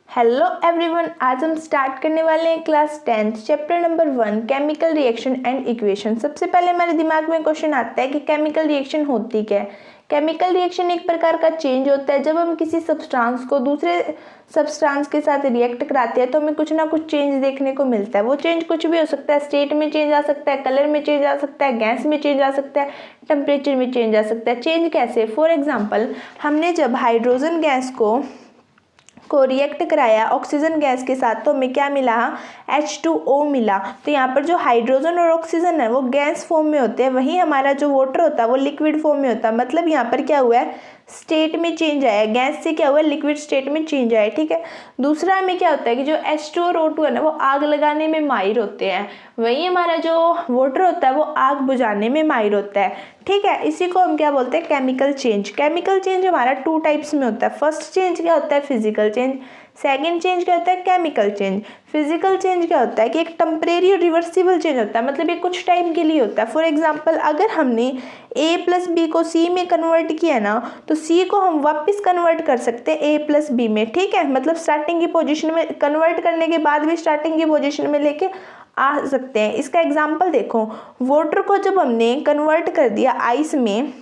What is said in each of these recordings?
Hello everyone, आज हम start करने वाले हैं class 10th chapter number 1 chemical reaction and equation. सबसे पहले हमारे दिमाग में क्वेश्चन आता है कि केमिकल रिएक्शन होती क्या है। केमिकल रिएक्शन एक प्रकार का चेंज होता है। जब हम किसी सब्सटेंस को दूसरे सब्सटेंस के साथ रिएक्ट कराते हैं तो हमें कुछ ना कुछ चेंज देखने को मिलता है। वो चेंज कुछ भी हो सकता है, स्टेट में चेंज आ सकता है, कलर में चेंज आ सकता है, गैस में चेंज आ सकता है, टेम्परेचर में चेंज आ सकता है। चेंज कैसे? फॉर एग्जाम्पल, हमने जब हाइड्रोजन गैस को रिएक्ट कराया ऑक्सीजन गैस के साथ तो हमें क्या मिला? H2O मिला। तो यहाँ पर जो हाइड्रोजन और ऑक्सीजन है वो गैस फॉर्म में होते हैं, वहीं हमारा जो वाटर होता है वो लिक्विड फॉर्म में होता है। मतलब यहाँ पर क्या हुआ है? स्टेट में चेंज आया, गैस से क्या हुआ? लिक्विड स्टेट में चेंज आया। ठीक है। दूसरा हमें क्या होता है कि जो H2 और O2 है ना वो आग लगाने में माहिर होते हैं, वहीं हमारा जो वाटर होता है वो आग बुझाने में माहिर होता है। ठीक है। इसी को हम क्या बोलते हैं? Chemical change. केमिकल चेंज हमारा 2 टाइप्स में होता है। फर्स्ट चेंज क्या होता है? Physical change. सेकेंड चेंज क्या होता है? Chemical change. फिजिकल चेंज क्या होता है कि एक टेम्परेरी और रिवर्सिबल चेंज होता है, मतलब ये कुछ टाइम के लिए होता है। फॉर एग्जाम्पल, अगर हमने A+B को C में कन्वर्ट किया ना तो C को हम वापस कन्वर्ट कर सकते हैं A+B में। ठीक है। मतलब स्टार्टिंग की पोजीशन में कन्वर्ट करने के बाद भी स्टार्टिंग की पोजीशन में लेके आ सकते हैं। इसका एग्जाम्पल देखो, वाटर को जब हमने कन्वर्ट कर दिया आइस में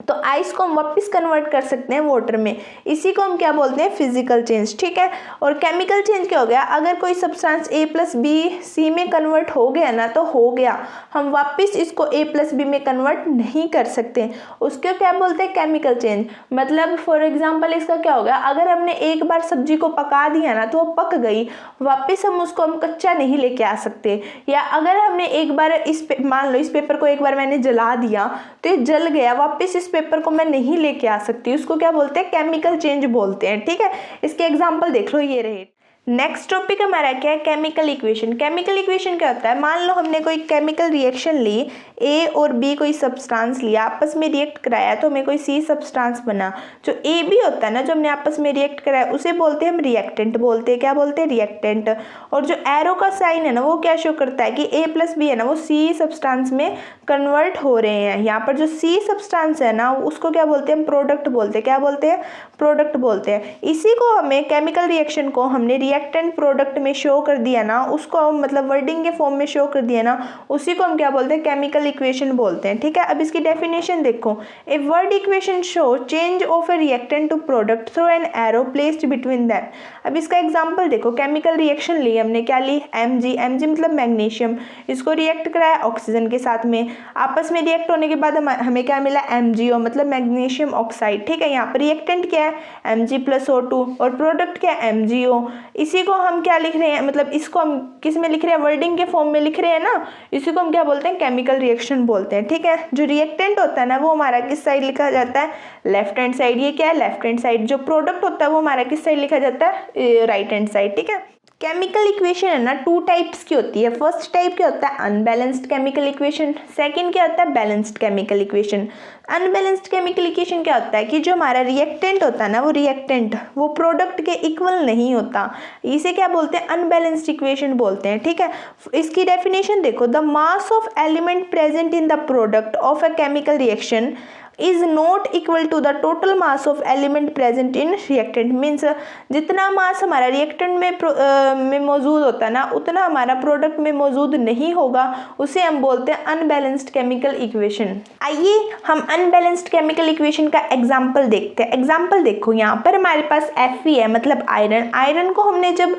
तो आइस को हम वापस कन्वर्ट कर सकते हैं वाटर में। इसी को हम क्या बोलते हैं? Physical change. ठीक है। और केमिकल चेंज क्या हो गया? अगर कोई सब्सटेंस A+B C में कन्वर्ट हो गया ना तो हो गया, हम वापस इसको A+B में कन्वर्ट नहीं कर सकते। उसको क्या बोलते हैं? Chemical change. मतलब फॉर एग्जाम्पल इसका क्या हो गया? अगर हमने एक बार सब्जी को पका दिया ना तो वो पक गई, वापस हम उसको हम कच्चा नहीं लेके आ सकते। या अगर हमने एक बार मान लो इस पेपर को एक बार मैंने जला दिया तो ये जल गया, वापस इस पेपर को मैं नहीं लेके आ सकती। उसको क्या बोलते हैं? केमिकल चेंज बोलते हैं। ठीक है। इसके एग्जांपल देख लो, ये रहे। नेक्स्ट टॉपिक हमारा क्या है? Chemical equation. केमिकल इक्वेशन क्या होता है? मान लो हमने कोई केमिकल रिएक्शन ली, A और B कोई सब्सटेंस लिया, आपस में रिएक्ट कराया तो हमें कोई C सब्सटेंस बना। जो AB होता है ना, जो हमने आपस में रिएक्ट कराया उसे बोलते हैं हम रिएक्टेंट बोलते हैं। क्या बोलते हैं? रिएक्टेंट। और जो एरो का साइन है ना वो क्या शो करता है कि A+B है ना वो C सब्सटेंस में कन्वर्ट हो रहे हैं। यहाँ पर जो C सब्सटेंस है ना उसको क्या बोलते हैं? हम प्रोडक्ट बोलते हैं। क्या बोलते हैं? प्रोडक्ट बोलते हैं। इसी को हमें केमिकल रिएक्शन को हमने रिएक्टेंट प्रोडक्ट में शो कर दिया ना, उसको हम मतलब वर्डिंग के फॉर्म में शो कर दिया ना, उसी को हम क्या बोलते हैं? केमिकल इक्वेशन बोलते हैं। ठीक है। अब इसकी डेफिनेशन देखो, a word equation show change of a reactant to product through an arrow placed between them. अब इसका एग्जांपल देखो, केमिकल रिएक्शन ली हमने, क्या ली? Mg मतलब मैग्नीशियम। इसको रिएक्ट कराया ऑक्सीजन के साथ में, आपस में रिएक्ट होने के बाद हमें क्या मिला? MgO मतलब मैग्नीशियम ऑक्साइड। ठीक है। यहाँ पर रिएक्टेंट क्या है? Mg+O2 और प्रोडक्ट क्या है? MgO। इसी को हम क्या लिख रहे हैं? मतलब इसको हम किस में लिख रहे हैं? वर्डिंग के फॉर्म में लिख रहे हैं ना, इसी को हम क्या बोलते हैं? केमिकल रिएक्शन बोलते हैं। ठीक है। जो रिएक्टेंट होता है ना वो हमारा किस साइड लिखा जाता है? Left hand side. ये क्या है? Left hand side. जो प्रोडक्ट होता है वो हमारा किस साइड लिखा जाता है? Right hand side. ठीक है। केमिकल इक्वेशन है ना 2 टाइप्स की होती है। फर्स्ट टाइप क्या होता है? Unbalanced chemical equation. सेकंड क्या होता है? Balanced chemical equation. Unbalanced chemical equation क्या होता है कि जो हमारा रिएक्टेंट होता है ना वो रिएक्टेंट वो प्रोडक्ट के इक्वल नहीं होता। इसे क्या बोलते हैं? अनबैलेंस्ड इक्वेशन बोलते हैं। ठीक है। इसकी डेफिनेशन देखो, the mass of element present in the product of a chemical reaction is not equal to the total mass of element present in reactant. Means जितना मास हमारा रिएक्टेंट में मौजूद होता है ना उतना हमारा प्रोडक्ट में मौजूद नहीं होगा। उसे हम बोलते हैं अनबैलेंस्ड केमिकल इक्वेशन। आइए हम अनबैलेंस्ड केमिकल इक्वेशन का एग्जाम्पल देखते हैं। एग्जाम्पल देखो, यहाँ पर हमारे पास Fe है मतलब आयरन। आयरन को हमने जब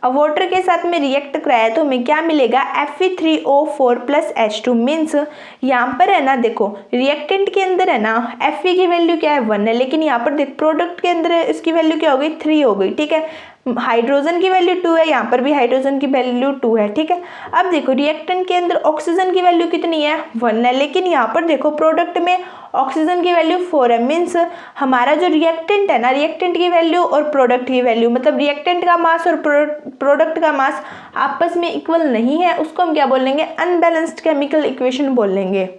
वाटर के साथ में रिएक्ट कराया तो हमें क्या मिलेगा? Fe3O4+H2। मीन्स यहाँ पर है ना देखो, रिएक्टेंट के अंदर है ना Fe की वैल्यू क्या है? 1 है, लेकिन यहाँ पर देख प्रोडक्ट के अंदर इसकी वैल्यू क्या हो गई? 3 हो गई। ठीक है। हाइड्रोजन की वैल्यू 2 है, यहाँ पर भी हाइड्रोजन की वैल्यू 2 है। ठीक है। अब देखो रिएक्टेंट के अंदर ऑक्सीजन की वैल्यू कितनी है? 1 है, लेकिन यहाँ पर देखो प्रोडक्ट में ऑक्सीजन की वैल्यू 4 है। मीन्स हमारा जो रिएक्टेंट है ना, रिएक्टेंट की वैल्यू और प्रोडक्ट की वैल्यू मतलब रिएक्टेंट का मास और प्रोडक्ट का मास आपस में इक्वल नहीं है। उसको हम क्या बोलेंगे? अनबैलेंस्ड केमिकल इक्वेशन बोलेंगे।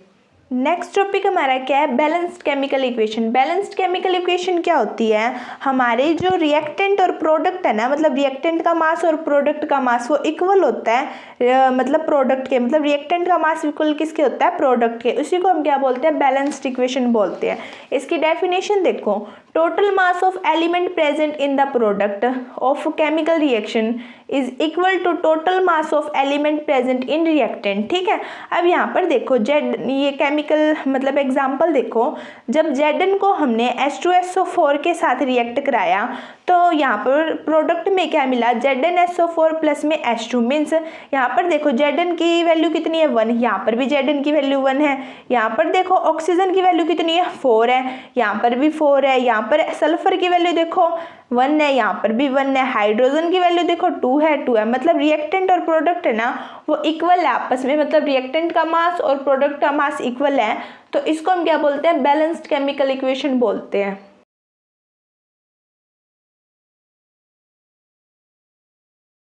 नेक्स्ट टॉपिक हमारा क्या है? Balanced chemical equation. Balanced chemical equation क्या होती है? हमारे जो रिएक्टेंट और प्रोडक्ट है ना, मतलब रिएक्टेंट का मास और प्रोडक्ट का मास वो इक्वल होता है, मतलब प्रोडक्ट के, मतलब रिएक्टेंट का मास इक्वल किसके होता है? प्रोडक्ट के। उसी को हम क्या बोलते हैं? बैलेंस्ड इक्वेशन बोलते हैं। इसकी डेफिनेशन देखो, total mass of element present in the product of chemical reaction is equal to total mass of element present in reactant. ठीक है, अब यहाँ पर देखो जेड, ये केमिकल मतलब एग्जांपल देखो, जब Zn को हमने H2SO4 के साथ रिएक्ट कराया तो यहाँ पर प्रोडक्ट में क्या मिला, ZnSO4 प्लस में H2 मीन्स यहाँ पर देखो Zn की वैल्यू कितनी है 1, यहाँ पर भी Zn की वैल्यू 1 है, यहाँ पर देखो ऑक्सीजन की वैल्यू कितनी है 4 है, यहाँ पर भी 4 है, यहाँ पर सल्फर की वैल्यू देखो 1 है, यहाँ पर भी 1 है, हाइड्रोजन की वैल्यू देखो 2 है, मतलब रिएक्टेंट और प्रोडक्ट है ना वो इक्वल है आपस में, मतलब रिएक्टेंट का मास और प्रोडक्ट का मास इक्वल है, तो इसको हम क्या बोलते हैं, बैलेंस्ड केमिकल इक्वेशन बोलते हैं।